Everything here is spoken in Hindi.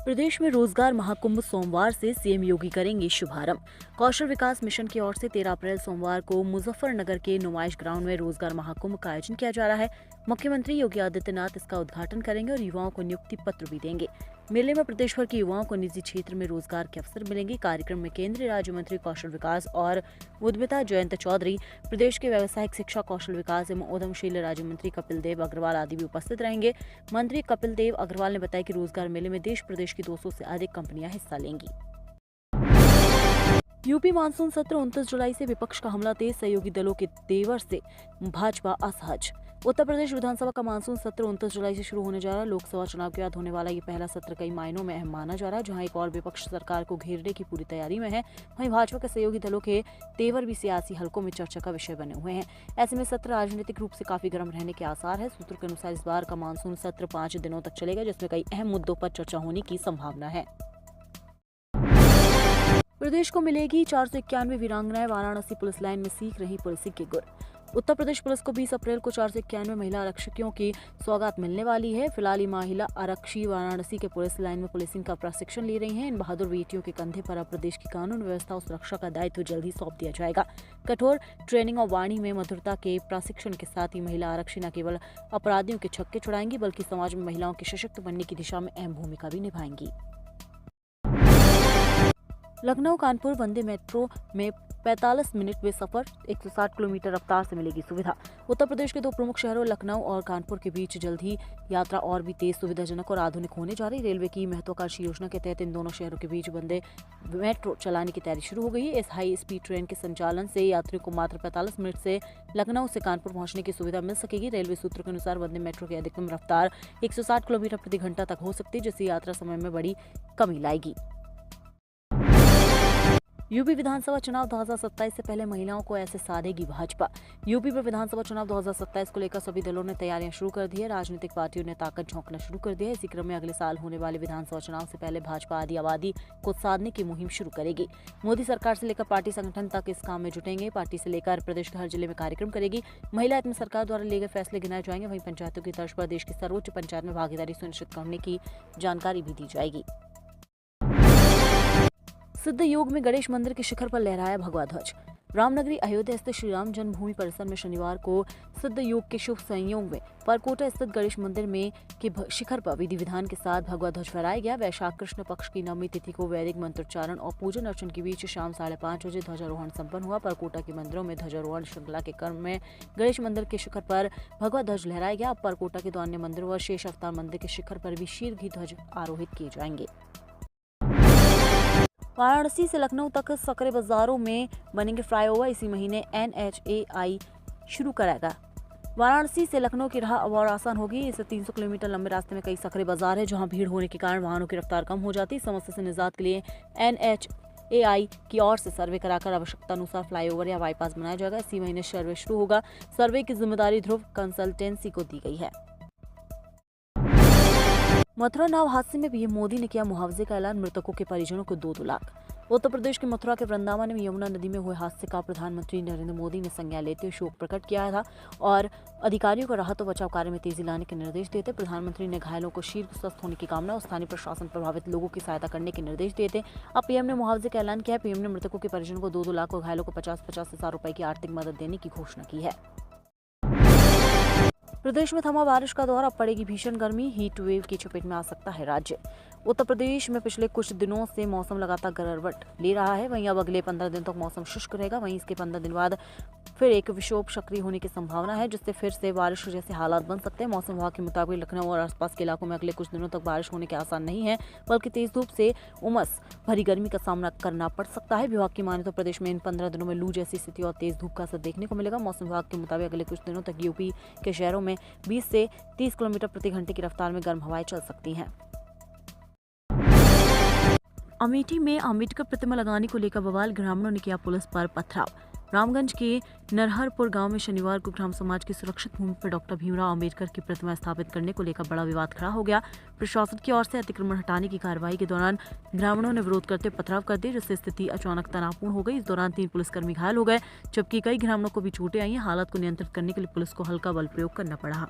प्रदेश में रोजगार महाकुंभ सोमवार से सीएम योगी करेंगे शुभारंभ। कौशल विकास मिशन की ओर से 13 अप्रैल सोमवार को मुजफ्फरनगर के नुमाइश ग्राउंड में रोजगार महाकुंभ का आयोजन किया जा रहा है। मुख्यमंत्री योगी आदित्यनाथ इसका उद्घाटन करेंगे और युवाओं को नियुक्ति पत्र भी देंगे। मेले में प्रदेश भर के युवाओं को निजी क्षेत्र में रोजगार के अवसर मिलेंगे। कार्यक्रम में केंद्रीय राज्य मंत्री कौशल विकास और उद्यमिता जयंत चौधरी, प्रदेश के व्यावसायिक शिक्षा, कौशल विकास एवं उद्यमशील राज्य मंत्री कपिल देव अग्रवाल आदि भी उपस्थित रहेंगे। मंत्री कपिल देव अग्रवाल ने बताया कि रोजगार मेले में देश प्रदेश की 200 से अधिक कंपनियां हिस्सा लेंगी। यूपी मानसून सत्र 29 जुलाई से विपक्ष का हमला तेज, सहयोगी दलों के तेवर से भाजपा असहज। उत्तर प्रदेश विधानसभा का मानसून सत्र 29 जुलाई से शुरू होने जा रहा है। लोकसभा चुनाव के बाद होने वाला ये पहला सत्र कई मायनों में अहम माना जा रहा है, जहां एक और विपक्ष सरकार को घेरने की पूरी तैयारी में है। वहीं भाजपा के सहयोगी दलों के तेवर भी सियासी हलकों में चर्चा का विषय बने हुए हैं। ऐसे में सत्र राजनीतिक रूप से काफी गर्म रहने के आसार है। सूत्रों के अनुसार इस बार का मानसून सत्र 5 दिनों तक चलेगा, जिसमें कई अहम मुद्दों पर चर्चा होने की संभावना है। प्रदेश को मिलेगी 491 वीरांगनाएं, वाराणसी पुलिस लाइन में सीख रही पुलिसिंग के गुर। उत्तर प्रदेश पुलिस को 20 अप्रैल को 491 महिला आरक्षियों की सौगात मिलने वाली है। फिलहाल ये महिला आरक्षी वाराणसी के पुलिस लाइन में पुलिसिंग का प्रशिक्षण ले रही हैं। इन बहादुर बेटियों के कंधे पर अब प्रदेश की कानून व्यवस्था और सुरक्षा का दायित्व जल्द ही सौंप दिया जाएगा। कठोर ट्रेनिंग और वाणी में मधुरता के प्रशिक्षण के साथ ही महिला आरक्षी न केवल अपराधियों के छक्के छुड़ाएंगी, बल्कि समाज में महिलाओं के सशक्त बनने की दिशा में अहम भूमिका भी निभाएंगी। लखनऊ कानपुर वंदे मेट्रो में 45 मिनट में सफर, 160 किलोमीटर रफ्तार से मिलेगी सुविधा। उत्तर प्रदेश के दो प्रमुख शहरों लखनऊ और कानपुर के बीच जल्द ही यात्रा और भी तेज, सुविधाजनक और आधुनिक होने जा रही। रेलवे की महत्वाकांक्षी योजना के तहत इन दोनों शहरों के बीच वंदे मेट्रो चलाने की तैयारी शुरू हो गई है। इस हाई स्पीड ट्रेन के संचालन से यात्रियों को मात्र 45 मिनट से लखनऊ से कानपुर पहुंचने की सुविधा मिल सकेगी। रेलवे सूत्रों के अनुसार वंदे मेट्रो की अधिकतम रफ्तार 160 किलोमीटर प्रति घंटा तक हो सकती है, जिससे यात्रा समय में बड़ी कमी लाएगी। यूपी विधानसभा चुनाव 2027 से पहले महिलाओं को ऐसे साधेगी भाजपा। यूपी में विधानसभा चुनाव 2027 को लेकर सभी दलों ने तैयारियां शुरू कर दी है। राजनीतिक पार्टियों ने ताकत झोंकना शुरू कर दिया है। इसी क्रम में अगले साल होने वाले विधानसभा चुनाव से पहले भाजपा आधी आबादी को साधने की मुहिम शुरू करेगी। मोदी सरकार से लेकर पार्टी संगठन तक इस काम में जुटेंगे। पार्टी से लेकर प्रदेश के हर जिले में कार्यक्रम करेगी। महिला आत्म सरकार द्वारा लिए गए फैसले गिनाए जाएंगे। वहीं पंचायतों की तर्ज पर देश की सर्वोच्च पंचायत में भागीदारी सुनिश्चित करने की जानकारी भी दी जाएगी। सिद्ध योग में गणेश मंदिर के शिखर पर लहराया भगवा ध्वज। रामनगरी अयोध्या स्थित श्री राम जन्मभूमि परिसर में शनिवार को सिद्ध योग के शुभ संयोग में परकोटा स्थित गणेश मंदिर में के शिखर पर विधि विधान के साथ भगवा ध्वज फहराया गया। वैशाख कृष्ण पक्ष की नवमी तिथि को वैदिक मंत्रोच्चारण और पूजन अर्चन के बीच शाम 5:30 बजे ध्वजारोहण संपन्न हुआ। परकोटा के मंदिरों में ध्वजारोहण श्रृंखला के क्रम में गणेश मंदिर के शिखर पर भगवा ध्वज लहराया गया। अब परकोटा के 2 अन्य मंदिरों व शेष अवतार मंदिर के शिखर पर भी शीर्घी ध्वज आरोहित किए जाएंगे। वाराणसी से लखनऊ तक सकरे बाजारों में बनेंगे फ्लाईओवर। इसी महीने NHAI शुरू कराएगा। वाराणसी से लखनऊ की राह अब और आसान होगी। इसे 300 किलोमीटर लंबे रास्ते में कई सकरे बाजार है, जहां भीड़ होने के कारण वाहनों की रफ्तार कम हो जाती है। समस्या से निजात के लिए NHAI की ओर से सर्वे कराकर आवश्यकता अनुसार फ्लाईओवर या बाईपास बनाया जाएगा। इसी महीने सर्वे शुरू होगा। सर्वे की जिम्मेदारी ध्रुव कंसल्टेंसी को दी गई है। मथुरा नाव हादसे में पीएम मोदी ने किया मुआवजे का ऐलान, मृतकों के परिजनों को 2-2 लाख। उत्तर प्रदेश के मथुरा के वृंदावन में यमुना नदी में हुए हादसे का प्रधानमंत्री नरेंद्र मोदी ने संज्ञान लेते हुए शोक प्रकट किया था और अधिकारियों को राहत और बचाव कार्य में तेजी लाने के निर्देश दिए थे। प्रधानमंत्री ने घायलों को शीघ्र स्वस्थ होने की कामना और स्थानीय प्रशासन प्रभावित लोगों की सहायता करने के निर्देश दिए थे। अब पीएम ने मुआवजे का ऐलान किया है। पीएम ने मृतकों के परिजनों को 2-2 लाख और घायलों को 50-50 हजार रुपए की आर्थिक मदद देने की घोषणा की है। प्रदेश में थमा बारिश का दौर, अब पड़ेगी भीषण गर्मी। हीट वेव की चपेट में आ सकता है राज्य। उत्तर प्रदेश में पिछले कुछ दिनों से मौसम लगातार करवट ले रहा है। वहीं अब अगले 15 दिन तक मौसम शुष्क रहेगा। वहीं इसके 15 दिन बाद फिर एक विक्षोभ सक्रिय होने की संभावना है, जिससे फिर से बारिश जैसे हालात बन सकते हैं। मौसम विभाग के मुताबिक लखनऊ और आसपास के इलाकों में अगले कुछ दिनों तक बारिश होने के आसार नहीं है, बल्कि तेज धूप से उमस भरी गर्मी का सामना करना पड़ सकता है। विभाग की माने तो प्रदेश में इन 15 दिनों में लू जैसी स्थिति और तेज धूप का असर देखने को मिलेगा। मौसम विभाग के मुताबिक अगले कुछ दिनों तक यूपी के शहरों में 20 से 30 किलोमीटर प्रति घंटे की रफ्तार में गर्म हवाएं चल सकती हैं। अमेठी में अम्बेडकर प्रतिमा लगाने को लेकर बवाल, ग्रामीणों ने किया पुलिस पर पथराव। रामगंज के नरहरपुर गांव में शनिवार को ग्राम समाज की सुरक्षित भूमि पर डॉक्टर भीमराव अम्बेडकर की प्रतिमा स्थापित करने को लेकर बड़ा विवाद खड़ा हो गया। प्रशासन की ओर से अतिक्रमण हटाने की कार्रवाई के दौरान ग्रामीणों ने विरोध करते पथराव कर दिया, जिससे स्थिति अचानक तनावपूर्ण हो गई। इस दौरान 3 पुलिसकर्मी घायल हो गए, जबकि कई ग्रामीणों को भी चोटें आई हैं। हालात को नियंत्रित करने के लिए पुलिस को हल्का बल प्रयोग करना पड़ा।